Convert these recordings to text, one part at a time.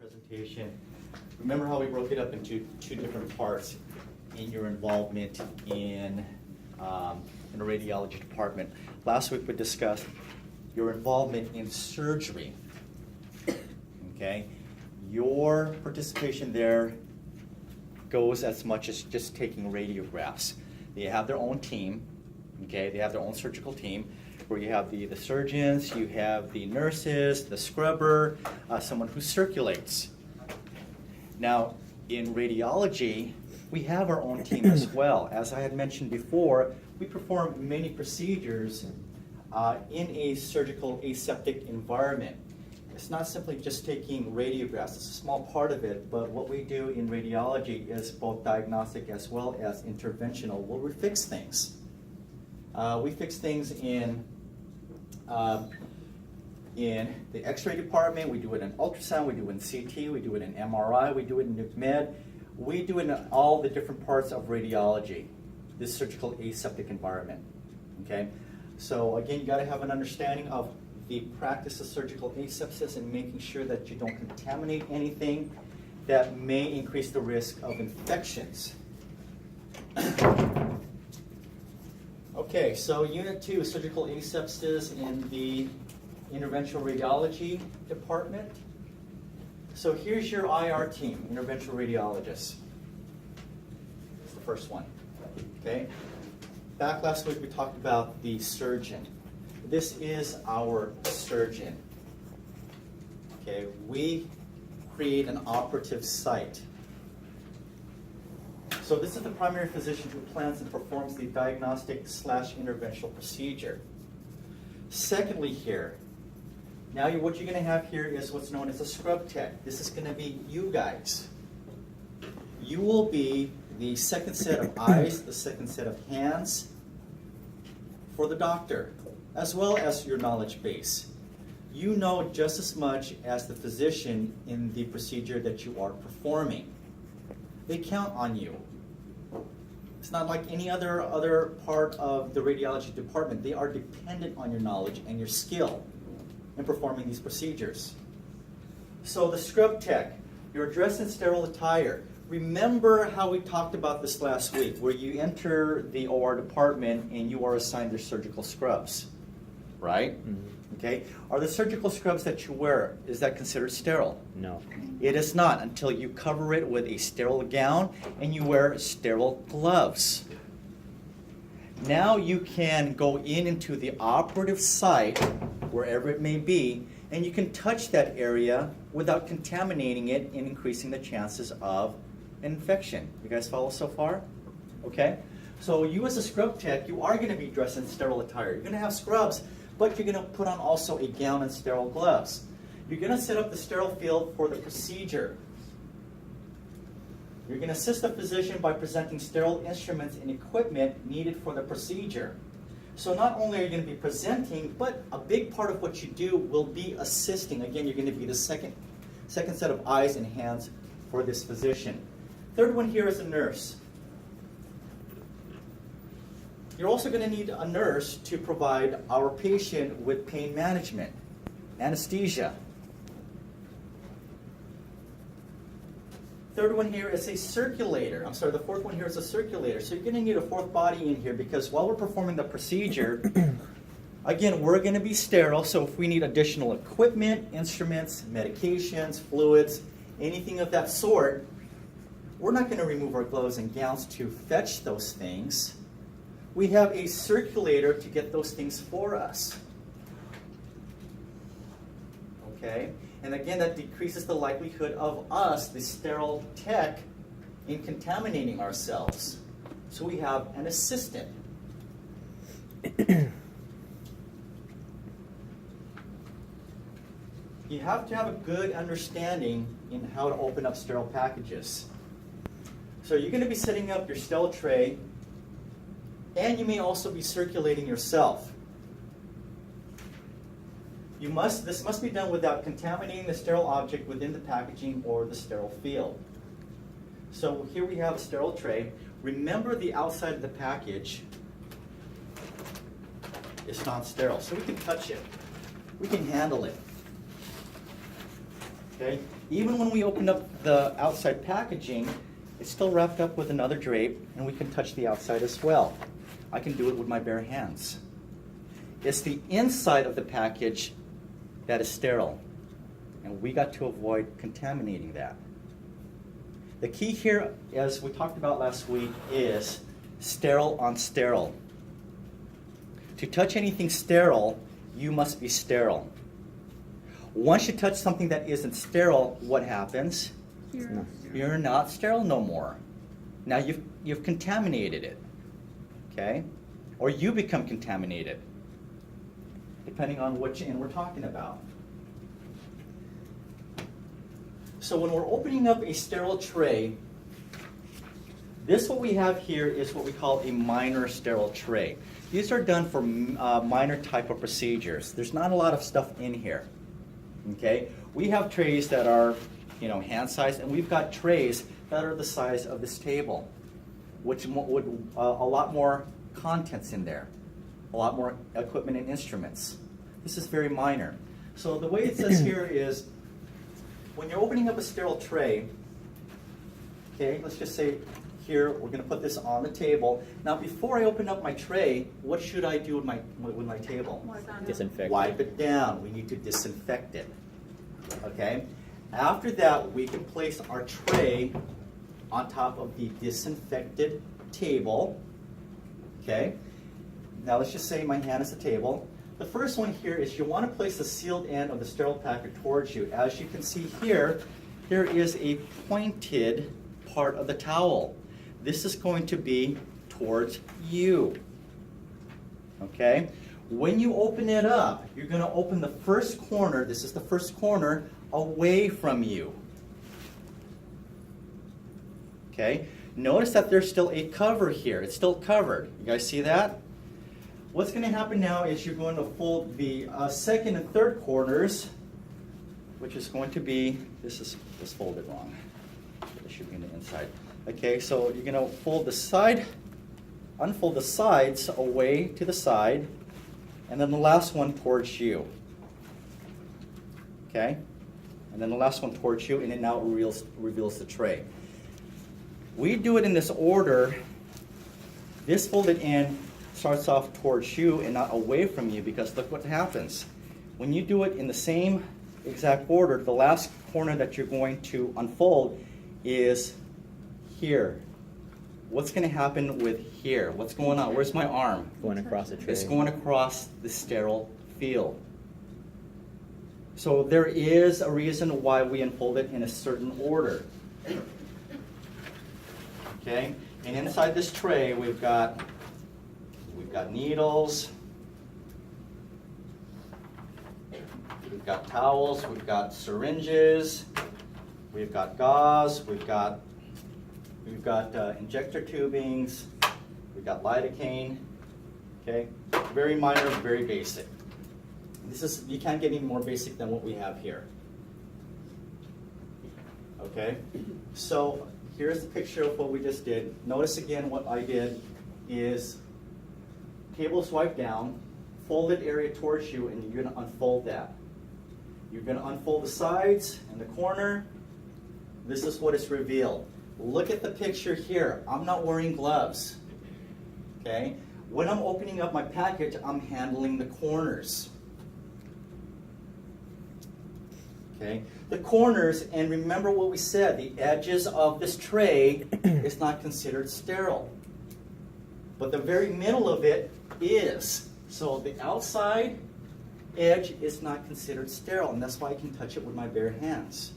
presentation, remember how we broke it up into two different parts in your involvement in the radiology department. Last week we discussed your involvement in surgery. Okay, your participation there goes as much as just taking radiographs. They have their own team. Okay, they have their own surgical team where you have the surgeons, you have the nurses, the scrubber, someone who circulates. Now, in radiology, we have our own team as well. As I had mentioned before, we perform many procedures in a surgical aseptic environment. It's not simply just taking radiographs, it's a small part of it, but what we do in radiology is both diagnostic as well as interventional, where we fix things. We fix things in the X-ray department, we do it in ultrasound, we do it in CT, we do it in MRI, we do it in nuke med, we do it in all the different parts of radiology, this surgical aseptic environment. Okay, so again, you got to have an understanding of the practice of surgical asepsis and making sure that you don't contaminate anything that may increase the risk of infections. Okay, so Unit 2, Surgical Asepsis in the Interventional Radiology Department. So here's your IR team, Interventional Radiologists. It's the first one, okay? Back last week we talked about the surgeon. This is our surgeon. Okay, we create an operative site. So this is the primary physician who plans and performs the diagnostic/interventional procedure. Secondly here, now what you're going to have here is what's known as a scrub tech. This is going to be you guys. You will be the second set of eyes, the second set of hands for the doctor, as well as your knowledge base. You know just as much as the physician in the procedure that you are performing. They count on you. It's not like any other part of the radiology department. They are dependent on your knowledge and your skill in performing these procedures. So the scrub tech, you're dressed in sterile attire. Remember how we talked about this last week, where you enter the OR department and you are assigned your surgical scrubs, right? Mm-hmm. Okay. Are the surgical scrubs that you wear, is that considered sterile? No. It is not until you cover it with a sterile gown and you wear sterile gloves. Now you can go into the operative site, wherever it may be, and you can touch that area without contaminating it and increasing the chances of an infection. You guys follow so far? Okay? So you as a scrub tech, you are going to be dressed in sterile attire. You're going to have scrubs, but you're going to put on also a gown and sterile gloves. You're going to set up the sterile field for the procedure. You're going to assist the physician by presenting sterile instruments and equipment needed for the procedure. So not only are you going to be presenting, but a big part of what you do will be assisting. Again, you're going to be the second set of eyes and hands for this physician. Third one here is a nurse. You're also going to need a nurse to provide our patient with pain management, anesthesia. Third one here is a circulator. I'm sorry, the fourth one here is a circulator. So you're going to need a fourth body in here because while we're performing the procedure, again, we're going to be sterile. So if we need additional equipment, instruments, medications, fluids, anything of that sort, we're not going to remove our gloves and gowns to fetch those things. We have a circulator to get those things for us. Okay? And again, that decreases the likelihood of us, the sterile tech, in contaminating ourselves. So we have an assistant. You have to have a good understanding in how to open up sterile packages. So you're going to be setting up your sterile tray, and you may also be circulating yourself. This must be done without contaminating the sterile object within the packaging or the sterile field. So here we have a sterile tray. Remember, the outside of the package is not sterile, so we can touch it. We can handle it. Okay? Even when we open up the outside packaging, it's still wrapped up with another drape, and we can touch the outside as well. I can do it with my bare hands. It's the inside of the package that is sterile, and we got to avoid contaminating that. The key here, as we talked about last week, is sterile on sterile. To touch anything sterile, you must be sterile. Once you touch something that isn't sterile, what happens? You're not sterile no more. Now you've contaminated it, okay? Or you become contaminated, depending on which end we're talking about. So when we're opening up a sterile tray, this what we have here is what we call a minor sterile tray. These are done for minor type of procedures. There's not a lot of stuff in here. Okay, we have trays that are, hand-sized, and we've got trays that are the size of this table, which would a lot more contents in there, a lot more equipment and instruments. This is very minor. So the way it says here is, when you're opening up a sterile tray, okay, let's just say here we're going to put this on the table. Now, before I open up my tray, what should I do with my table? Disinfect. Wipe it down. We need to disinfect it. Okay? After that, we can place our tray on top of the disinfected table. Okay? Now, let's just say my hand is the table. The first one here is you want to place the sealed end of the sterile packet towards you. As you can see here, there is a pointed part of the towel. This is going to be towards you. Okay? When you open it up, you're going to open the first corner, this is the first corner, away from you. Okay? Notice that there's still a cover here. It's still covered. You guys see that? What's going to happen now is you're going to fold the second and third corners, which is going to be, this is folded wrong. This should be on the inside. Okay, so you're going to fold the side, unfold the sides away to the side, and then the last one towards you. Okay? And then the last one towards you, and it now reveals the tray. We do it in this order. This folded end starts off towards you and not away from you, because look what happens. When you do it in the same exact order, the last corner that you're going to unfold is here. What's going to happen with here? What's going on? Where's my arm? Going across the tray. It's going across the sterile field. So there is a reason why we unfold it in a certain order. Okay? And inside this tray we've got needles, we've got towels, we've got syringes, we've got gauze, we've got injector tubings, we've got lidocaine. Okay, very minor, very basic. You can't get any more basic than what we have here. Okay, so here's the picture of what we just did. Notice again what I did is table swipe down, folded area towards you, and you're going to unfold that. You're going to unfold the sides and the corner. This is what is revealed. Look at the picture here. I'm not wearing gloves. Okay? When I'm opening up my package, I'm handling the corners. Okay? The corners, and remember what we said, the edges of this tray is not considered sterile. But the very middle of it is. So the outside edge is not considered sterile, and that's why I can touch it with my bare hands.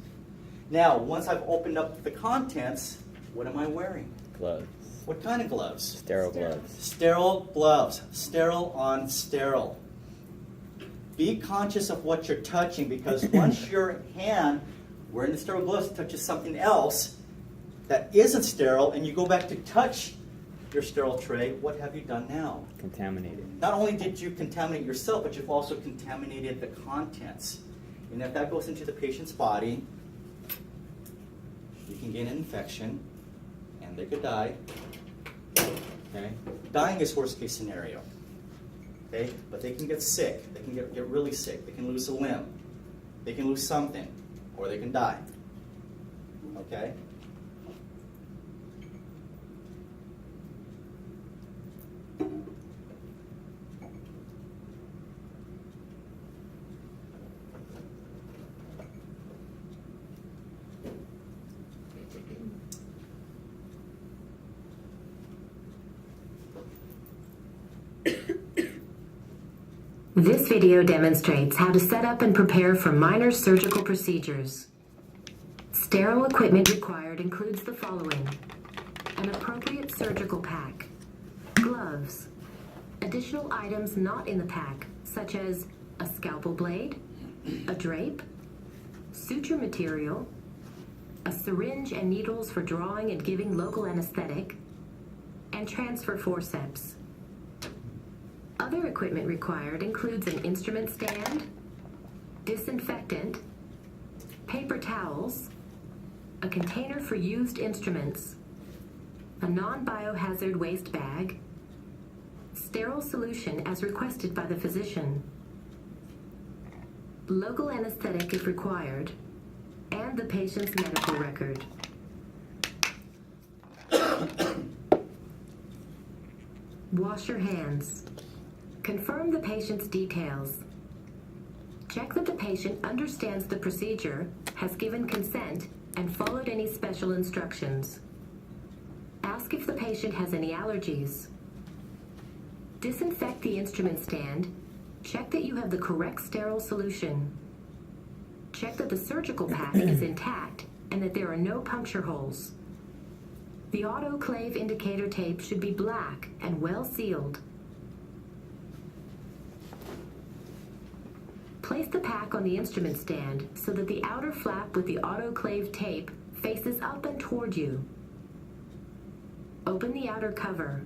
Now, once I've opened up the contents, what am I wearing? Gloves. What kind of gloves? Sterile gloves. Sterile gloves. Sterile on sterile. Be conscious of what you're touching, because once your hand, wearing the sterile gloves, touches something else that isn't sterile, and you go back to touch your sterile tray, what have you done now? Contaminated. Not only did you contaminate yourself, but you've also contaminated the contents. And if that goes into the patient's body, you can get an infection, and they could die. Okay? Dying is worst case scenario. Okay? But they can get sick. They can get really sick. They can lose a limb. They can lose something. or they can die. Okay? This video demonstrates how to set up and prepare for minor surgical procedures. Sterile equipment required includes the following: an appropriate surgical pack, gloves, additional items not in the pack, such as a scalpel blade, a drape, suture material, a syringe and needles for drawing and giving local anesthetic, and transfer forceps. Other equipment required includes an instrument stand, disinfectant, paper towels, a container for used instruments, a non-biohazard waste bag, sterile solution as requested by the physician, local anesthetic if required, and the patient's medical record. Wash your hands. Confirm the patient's details. Check that the patient understands the procedure, has given consent, and followed any special instructions. Ask if the patient has any allergies. Disinfect the instrument stand. Check that you have the correct sterile solution. Check that the surgical pack is intact and that there are no puncture holes. The autoclave indicator tape should be black and well sealed. Place the pack on the instrument stand so that the outer flap with the autoclave tape faces up and toward you. Open the outer cover.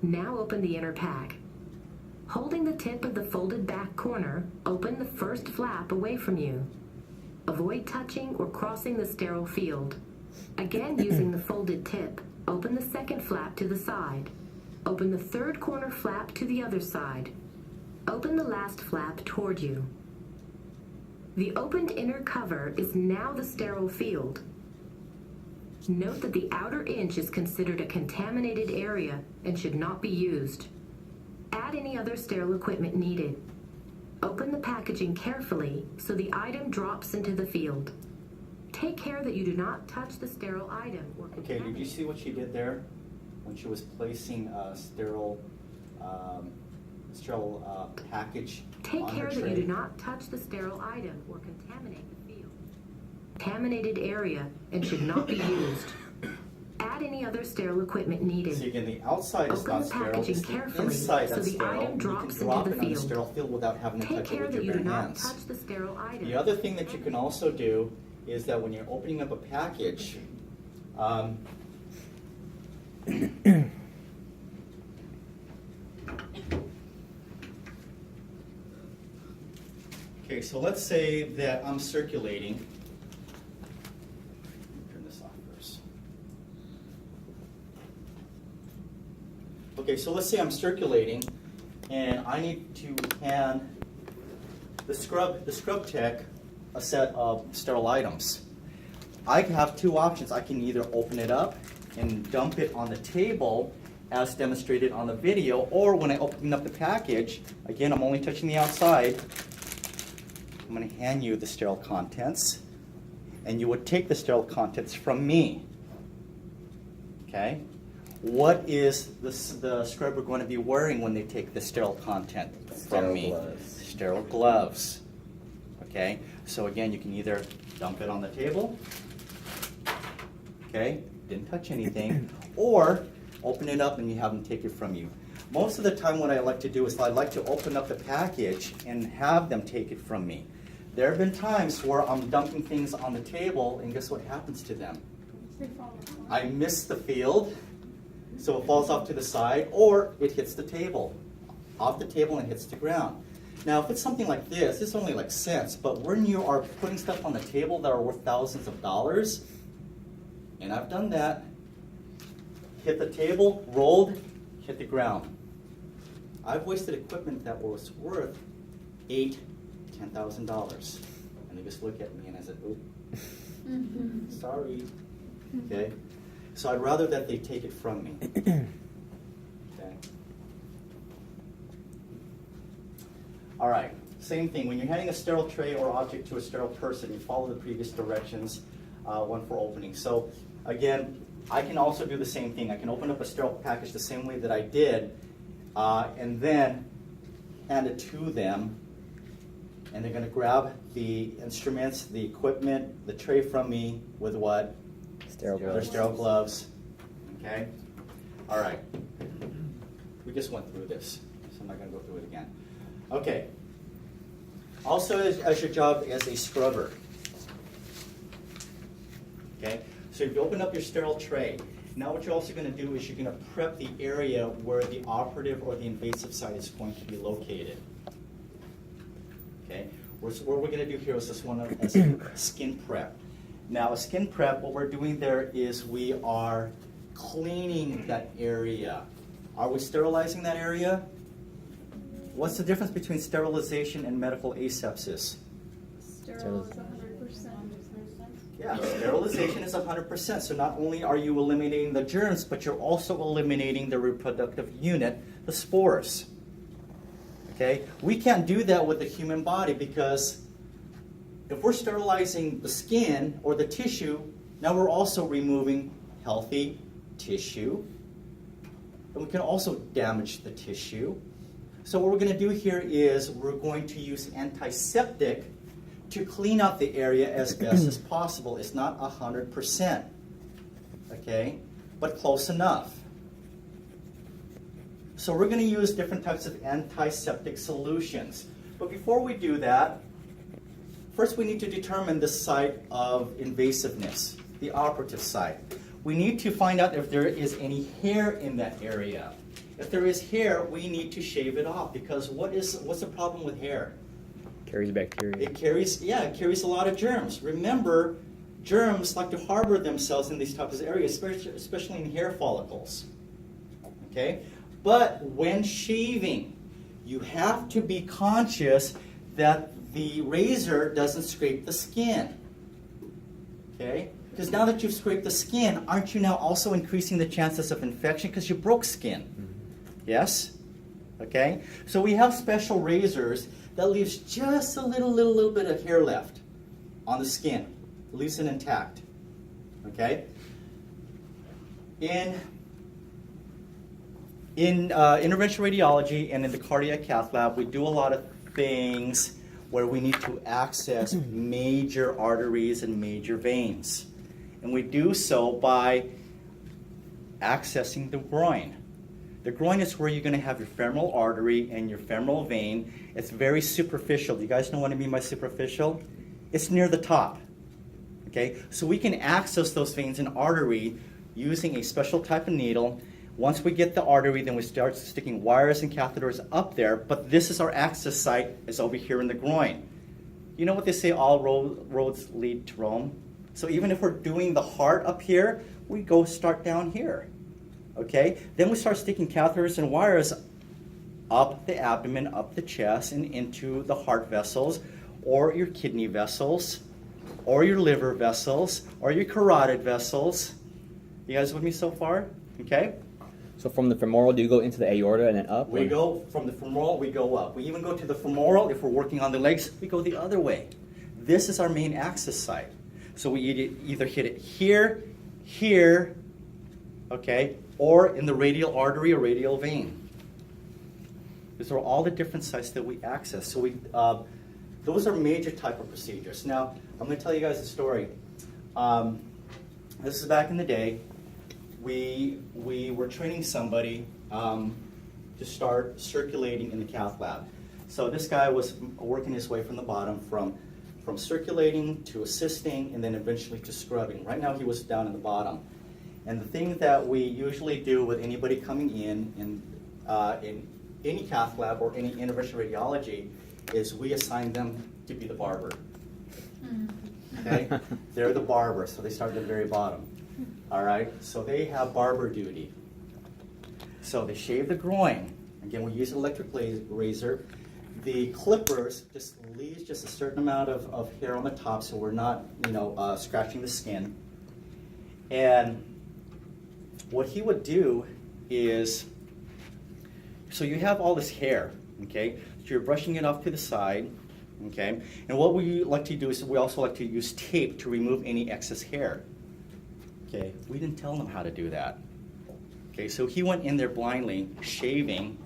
Now open the inner pack. Holding the tip of the folded back corner, open the first flap away from you. Avoid touching or crossing the sterile field. Again, using the folded tip, open the second flap to the side. Open the third corner flap to the other side. Open the last flap toward you. The opened inner cover is now the sterile field. Note that the outer inch is considered a contaminated area and should not be used. Add any other sterile equipment needed. Open the packaging carefully so the item drops into the field. Take care that you do not touch the sterile item or Okay, did you see what she did there when she was placing a sterile package Take on care her that tray? you do not touch the sterile item or contaminate the field. Contaminated area and should not be used. Add any other sterile equipment needed. See, again, the outside is Open not the sterile, packaging it's the carefully inside so that's the sterile. item You drops can drop into it the on the field. sterile field without having to Take touch it care with that your you do bare not hands. touch the sterile item. The other thing that you can also do is that when you're opening up a package, okay, so let's say that I'm circulating. Turn this off first. Okay, so let's say I'm circulating, and I need to hand the scrub tech a set of sterile items. I have two options. I can either open it up and dump it on the table as demonstrated on the video, or when I open up the package, again, I'm only touching the outside, I'm going to hand you the sterile contents, and you would take the sterile contents from me. Okay? What is the scrubber going to be wearing when they take the sterile content from me? Gloves. Sterile gloves. Okay? So again, you can either dump it on the table, okay, didn't touch anything, or open it up and you have them take it from you. Most of the time what I like to do is I like to open up the package and have them take it from me. There have been times where I'm dumping things on the table and guess what happens to them? I miss the field, so it falls off to the side, or it hits the table, off the table and hits the ground. Now, if it's something like this, it's only like cents, but when you are putting stuff on the table that are worth thousands of dollars, and I've done that, hit the table, rolled, hit the ground. I've wasted equipment that was worth $8,000, $10,000. And they just look at me and I said, oop, sorry. Okay? So I'd rather that they take it from me. Okay? All right, same thing. When you're handing a sterile tray or object to a sterile person, you follow the previous directions, one for opening. So again, I can also do the same thing. I can open up a sterile package the same way that I did, and then hand it to them, and they're going to grab the instruments, the equipment, the tray from me with what? Sterile Their gloves. sterile gloves. Okay? All right. We just went through this, so I'm not going to go through it again. Okay. Also, as your job as a scrubber. Okay? So if you open up your sterile tray, now what you're also going to do is you're going to prep the area where the operative or the invasive site is going to be located. Okay? What we're going to do here is this one as a skin prep. Now, a skin prep, what we're doing there is we are cleaning that area. Are we sterilizing that area? What's the difference between sterilization and medical asepsis? Sterile is 100%. Yeah, sterilization is 100%. So not only are you eliminating the germs, but you're also eliminating the reproductive unit, the spores. Okay? We can't do that with the human body because if we're sterilizing the skin or the tissue, now we're also removing healthy tissue. And we can also damage the tissue. So what we're going to do here is we're going to use antiseptic to clean out the area as best as possible. It's not 100%, okay, but close enough. So we're going to use different types of antiseptic solutions. But before we do that, first we need to determine the site of invasiveness, the operative site. We need to find out if there is any hair in that area. If there is hair, we need to shave it off because what's the problem with hair? Carries bacteria. It carries a lot of germs. Remember, germs like to harbor themselves in these types of areas, especially in hair follicles. Okay? But when shaving, you have to be conscious that the razor doesn't scrape the skin. Okay? Because now that you've scraped the skin, aren't you now also increasing the chances of infection because you broke skin? Yes? Okay? So we have special razors that leaves just a little bit of hair left on the skin. It leaves it intact. Okay? In interventional radiology and in the cardiac cath lab, we do a lot of things where we need to access major arteries and major veins. And we do so by accessing the groin. The groin is where you're going to have your femoral artery and your femoral vein. It's very superficial. Do you guys know what I mean by superficial? It's near the top. Okay? So we can access those veins and artery using a special type of needle. Once we get the artery, then we start sticking wires and catheters up there. But this is our access site, is over here in the groin. You know what they say, all roads lead to Rome? So even if we're doing the heart up here, we go start down here. Okay? Then we start sticking catheters and wires up the abdomen, up the chest, and into the heart vessels, or your kidney vessels, or your liver vessels, or your carotid vessels. You guys with me so far? Okay? So from the femoral, do you go into the aorta and then up? We go from the femoral, we go up. We even go to the femoral. If we're working on the legs, we go the other way. This is our main access site. So we either hit it here, here, okay, or in the radial artery or radial vein. These are all the different sites that we access. So those are major type of procedures. Now, I'm going to tell you guys a story. This is back in the day. We were training somebody to start circulating in the cath lab. So this guy was working his way from the bottom, from circulating to assisting, and then eventually to scrubbing. Right now he was down in the bottom. And the thing that we usually do with anybody coming in any cath lab or any interventional radiology is we assign them to be the barber. Okay? They're the barber, so they start at the very bottom. All right, so they have barber duty. So they shave the groin. Again, we use an electric razor. The clippers just leaves just a certain amount of hair on the top, so we're not, scratching the skin. And what he would do is, so you have all this hair, okay? So you're brushing it off to the side, okay? And what we like to do is we also like to use tape to remove any excess hair. Okay, we didn't tell him how to do that. Okay, so he went in there blindly, shaving,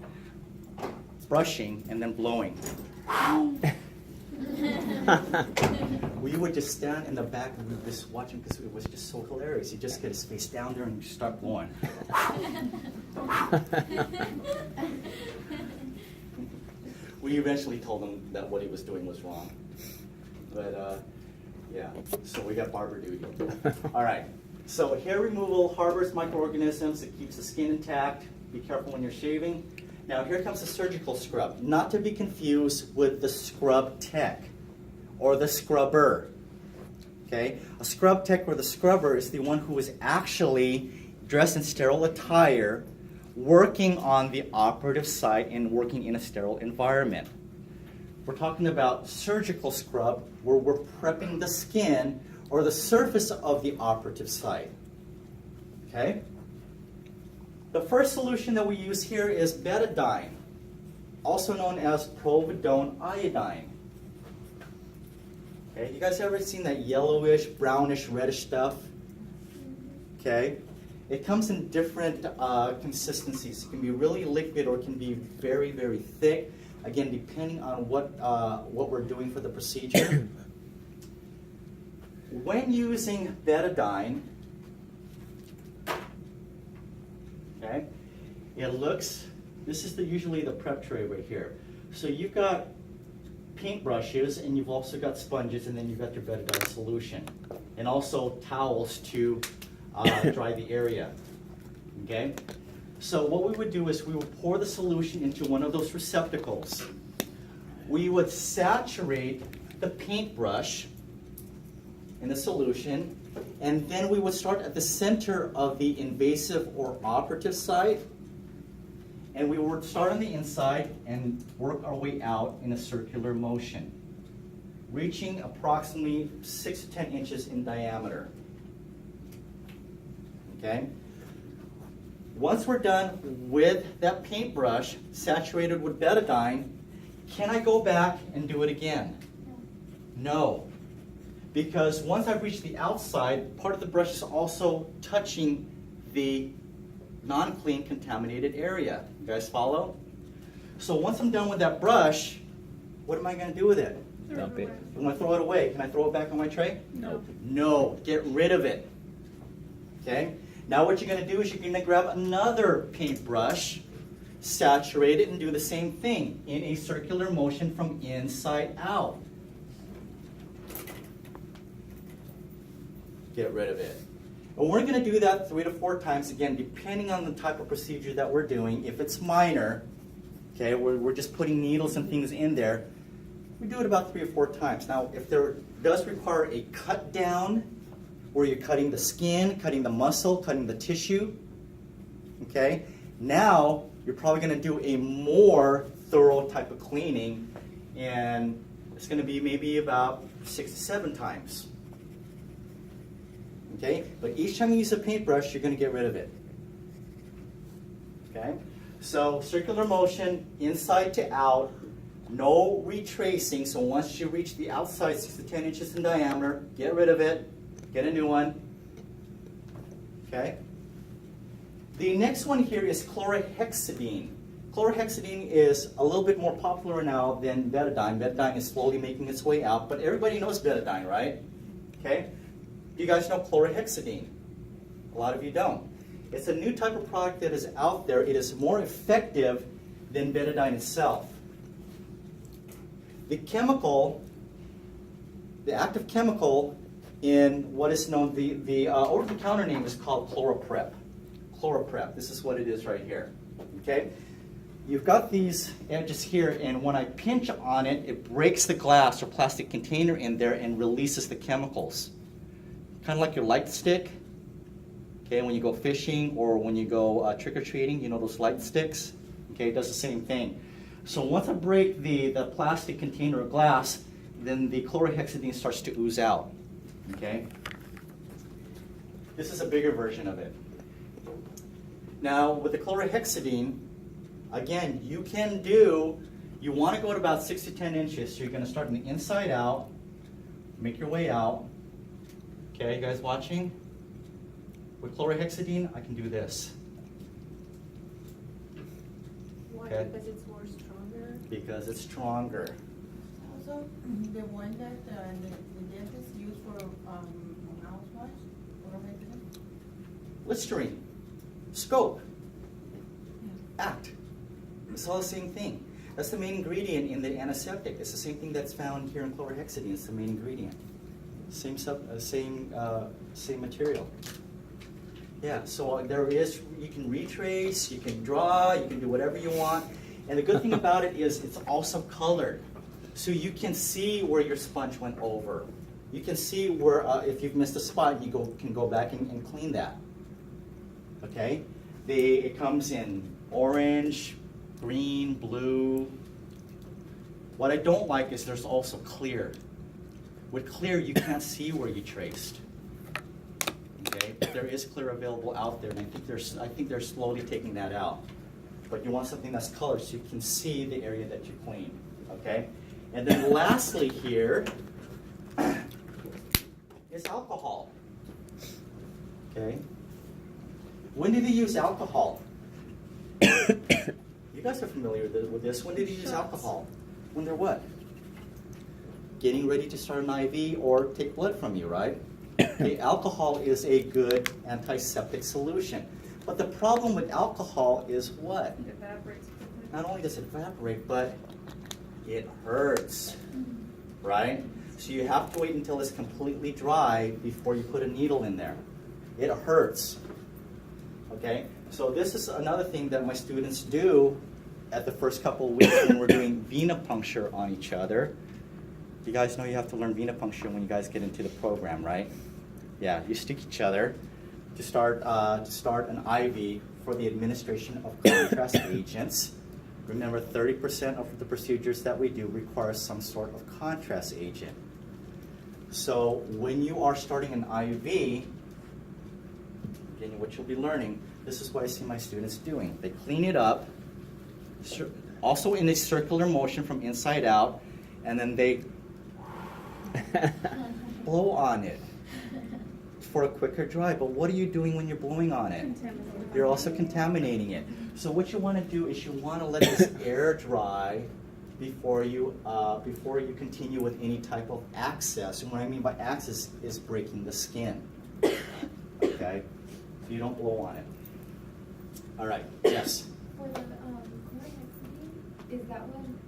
brushing, and then blowing. We would just stand in the back and we would just watch him because it was just so hilarious. He'd just get his face down there and start blowing. We eventually told him that what he was doing was wrong. But yeah, so we got barber duty. All right, so hair removal harbors microorganisms. It keeps the skin intact. Be careful when you're shaving. Now here comes the surgical scrub, not to be confused with the scrub tech or the scrubber. Okay, a scrub tech or the scrubber is the one who is actually dressed in sterile attire, working on the operative site and working in a sterile environment. We're talking about surgical scrub, where we're prepping the skin or the surface of the operative site. Okay? The first solution that we use here is betadine, also known as providone iodine. Okay, you guys ever seen that yellowish, brownish, reddish stuff? Okay, it comes in different consistencies. It can be really liquid or it can be very, very thick. Again, depending on what we're doing for the procedure. When using betadine, okay, this is usually the prep tray right here. So you've got paintbrushes and you've also got sponges and then you've got your betadine solution. And also towels to dry the area, okay? So what we would do is we would pour the solution into one of those receptacles. We would saturate the paintbrush in the solution, and then we would start at the center of the invasive or operative site, and we would start on the inside and work our way out in a circular motion, reaching approximately 6 to 10 inches in diameter. Okay? Once we're done with that paintbrush saturated with betadine, can I go back and do it again? No. Because once I've reached the outside, part of the brush is also touching the non-clean contaminated area. You guys follow? So once I'm done with that brush, what am I going to do with it? Dump it. I'm going to throw it away. Can I throw it back on my tray? No. No. Get rid of it. Okay? Now what you're going to do is you're going to grab another paintbrush, saturate it, and do the same thing in a circular motion from inside out. Get rid of it. And we're going to do that 3 to 4 times, again, depending on the type of procedure that we're doing. If it's minor, okay, we're just putting needles and things in there, we do it about 3 or 4 times. Now, if there does require a cut down, where you're cutting the skin, cutting the muscle, cutting the tissue, okay, now you're probably going to do a more thorough type of cleaning, and it's going to be maybe about 6 to 7 times. Okay, but each time you use a paintbrush, you're going to get rid of it. Okay, so circular motion, inside to out, no retracing. So once you reach the outside 6 to 10 inches in diameter, get rid of it, get a new one. Okay. The next one here is chlorhexidine. Chlorhexidine is a little bit more popular now than betadine. Betadine is slowly making its way out, but everybody knows betadine, right? Okay. You guys know chlorhexidine? A lot of you don't. It's a new type of product that is out there. It is more effective than betadine itself. The chemical, the active chemical in what is known, the over-the-counter name is called Chloroprep. Chloroprep, this is what it is right here. Okay? You've got these edges here, and when I pinch on it, it breaks the glass or plastic container in there and releases the chemicals. Kind of like your light stick. Okay, when you go fishing or when you go trick-or-treating, you know those light sticks? Okay, it does the same thing. So once I break the plastic container of glass, then the chlorhexidine starts to ooze out. Okay? This is a bigger version of it. Now, with the chlorhexidine, again, you want to go to about 6 to 10 inches. So you're going to start from the inside out, make your way out. Okay, you guys watching? With chlorhexidine, I can do this. Why? Okay. Because it's more stronger. Because it's stronger. Also, the one that the dentist use for mouthwash, what am I doing? Listerine, scope, act. It's all the same thing. That's the main ingredient in the antiseptic. It's the same thing that's found here in chlorhexidine. It's the main ingredient. Same material. Yeah, so you can retrace, you can draw, you can do whatever you want. And the good thing about it is it's also colored. So you can see where your sponge went over. You can see where, if you've missed a spot, you can go back and clean that. Okay? It comes in orange, green, blue. What I don't like is there's also clear. With clear, you can't see where you traced. Okay? But there is clear available out there, and I think they're slowly taking that out. But you want something that's colored so you can see the area that you cleaned. Okay? And then lastly here is alcohol. Okay? When did they use alcohol? You guys are familiar with this. When did they use alcohol? When they're what? Getting ready to start an IV or take blood from you, right? Okay, alcohol is a good antiseptic solution. But the problem with alcohol is what? It evaporates quickly. Not only does it evaporate, but it hurts, right? So you have to wait until it's completely dry before you put a needle in there. It hurts, okay? So this is another thing that my students do at the first couple of weeks when we're doing Veena Puncture on each other. You guys know you have to learn Veena Puncture when you guys get into the program, right? Yeah, you stick each other to start an IV for the administration of contrast agents. Remember, 30% of the procedures that we do require some sort of contrast agent. So when you are starting an IV, again, what you'll be learning, this is what I see my students doing. They clean it up, also in a circular motion from inside out, and then they blow on it for a quicker dry. But what are you doing when you're blowing on it? You're also contaminating it. So what you want to do is you want to let this air dry before you continue with any type of access. And what I mean by access is breaking the skin. Okay? So you don't blow on it. All right. Yes. For the chlorhexidine, is that one,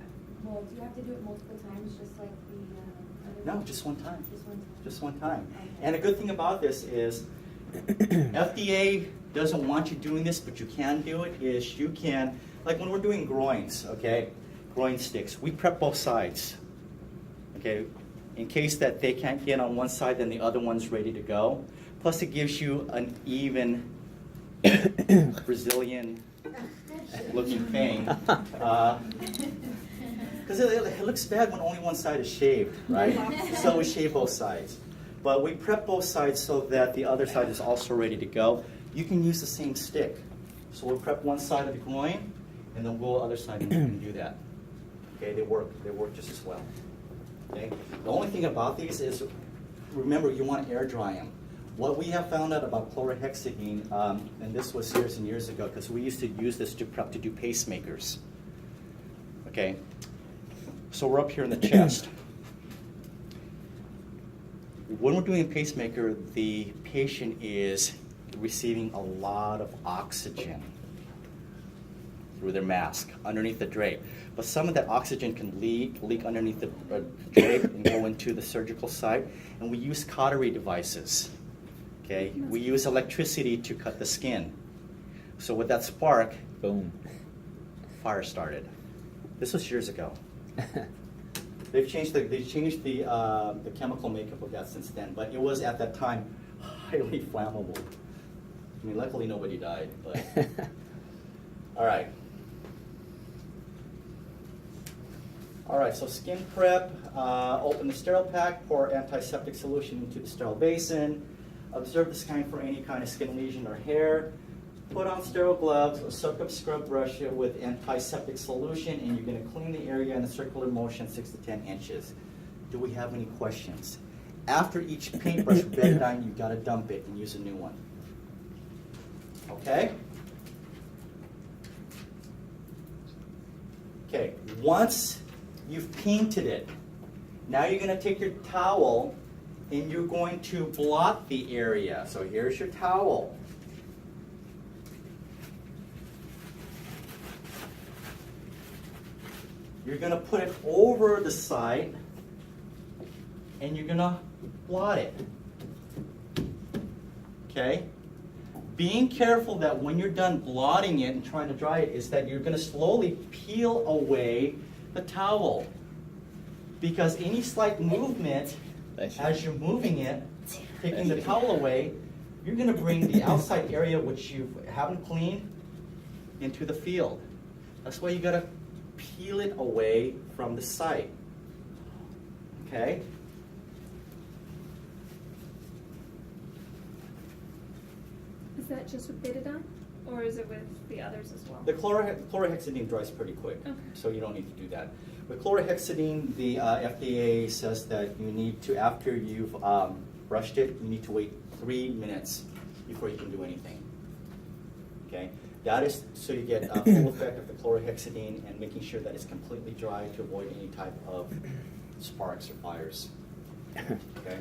well, do you have to do it multiple times, just like the other? No, just one time. Just one time? Just one time. Okay. And the good thing about this is FDA doesn't want you doing this, but you can do it, is you can, like when we're doing groins, okay, groin sticks, we prep both sides, okay, in case that they can't get on one side, then the other one's ready to go. Plus it gives you an even Brazilian looking thing. Because it looks bad when only one side is shaved, right? So we shave both sides. But we prep both sides so that the other side is also ready to go. You can use the same stick. So we'll prep one side of the groin, and then we'll go other side and you can do that. Okay, they work just as well. Okay? The only thing about these is, remember, you want to air dry them. What we have found out about chlorhexidine, and this was years and years ago, because we used to use this to prep to do pacemakers. Okay? So we're up here in the chest. When we're doing a pacemaker, the patient is receiving a lot of oxygen through their mask, underneath the drape. But some of that oxygen can leak underneath the drape and go into the surgical site. And we use cautery devices. Okay? We use electricity to cut the skin. So with that spark, Boom. fire started. This was years ago. They've changed the chemical makeup of that since then, but it was at that time highly flammable. I mean, luckily nobody died, but. All right. All right, so skin prep, open the sterile pack, pour antiseptic solution into the sterile basin, observe the skin for any kind of skin lesion or hair, put on sterile gloves, soak up scrub brush it with antiseptic solution, and you're gonna clean the area in a circular motion 6 to 10 inches. Do we have any questions? After each paintbrush bed down, you gotta dump it and use a new one. Okay? Okay, once you've painted it, now you're going to take your towel and you're going to blot the area. So here's your towel. You're going to put it over the site and you're going to blot it. Okay? Being careful that when you're done blotting it and trying to dry it is that you're going to slowly peel away the towel. Because any slight movement as you're moving it, taking the towel away, you're going to bring the outside area which you haven't cleaned into the field. That's why you got to peel it away from the site. Okay? Is that just with Betadine, or is it with the others as well? The chlorhexidine dries pretty quick, Okay. so you don't need to do that. With chlorhexidine, the FDA says that you need to, after you've brushed it, you need to wait 3 minutes before you can do anything. Okay, that is so you get a full effect of the chlorhexidine and making sure that it's completely dry to avoid any type of sparks or fires. Okay.